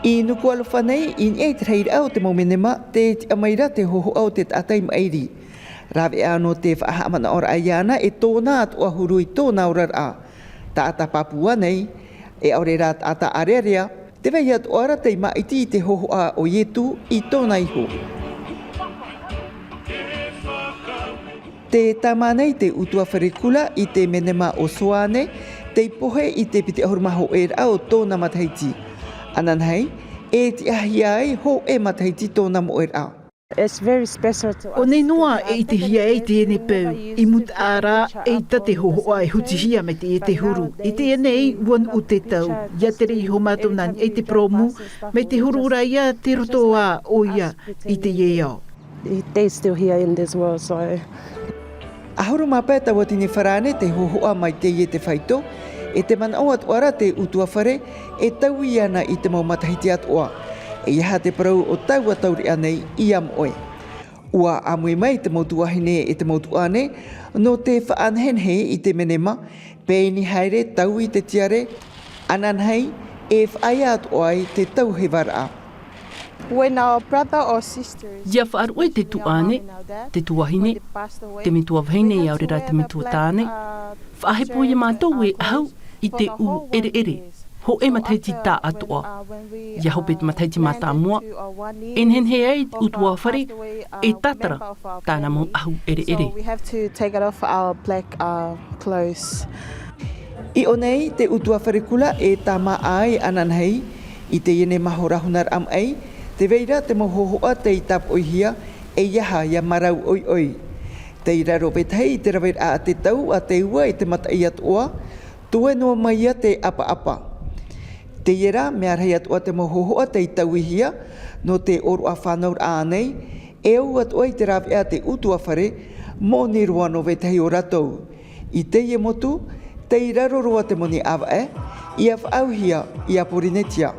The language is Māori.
I nuku alawhanei in e te reira au te Mau Menema te amaira te hōho'a o te tātai mairi. Rawe ā'ano te whaahamana ora aiana e tōna atua huru i tōna ora a. Ta ata Papua nei, e aure rā ata arearea, te wei atu ora te maita'i te hōho'a o ietu i tōna iho. Te tamanei te utua wharekula i te mēnema o Soane, te pohe i te pite ahuruma hō'ē o tōna Mataiti. Anan hei, e ite-ato'a-hia ai hō'ē Mataiti tōna mo'era. O nei noa e ite-hia e te ene pau, i mut ārā e ita te hōho'a e hutihia me te e te huru. I te ene ei uan o te tau, ia tere i homātou nani e te promu, me te huru ora ia te rotoa o ia i te ieo. They're still here in this world, so... Ahuru mapea tawa tine wharane te hōho'a maita'i e te whaito, e te mana o atuara te utua whare, e tau i ana i te mau matahiti atua. E iha te parau o tau atauri anei i amoe. Ua amui mai te mautuahine e te mautuane, no te whaanhenhe i te mēnema, pēni haere tau i te tiare, anan hei e whaia atua i te tau he wara. When our brother or sister Ia whaarua te tuane, te tuahine, te mitua vahine i aurera te mitua tāne, whaahepo i mātou e ahau i te u ere ere, hō'ē Mataiti tā atua. Ia hope te Mataiti mātā mua, enhen he ei utua whare e tatara tāna mau ahu ere ere. So we have to take it off our black clothes. I o nei te utua wharekula e tāma ai anan hei, i te iene mahorahunar am ei, te veira te mau hōho'a te i ite-ato'a-hia e iaha ia marau oi oi. Te i raro petei te rawera a te tau a te ua i te maita'i atua, tue noa mai ia te apa-apa. Te iera mea rei atua te mau hōho'a te ite-ato'a-hia no te oru a whanaur ānei, e au atua i te rawea te utua whare mō ni roa no vetei o ratou. I te ie motu, te i raro roa te moni awa i a whaauhia i a porinetia.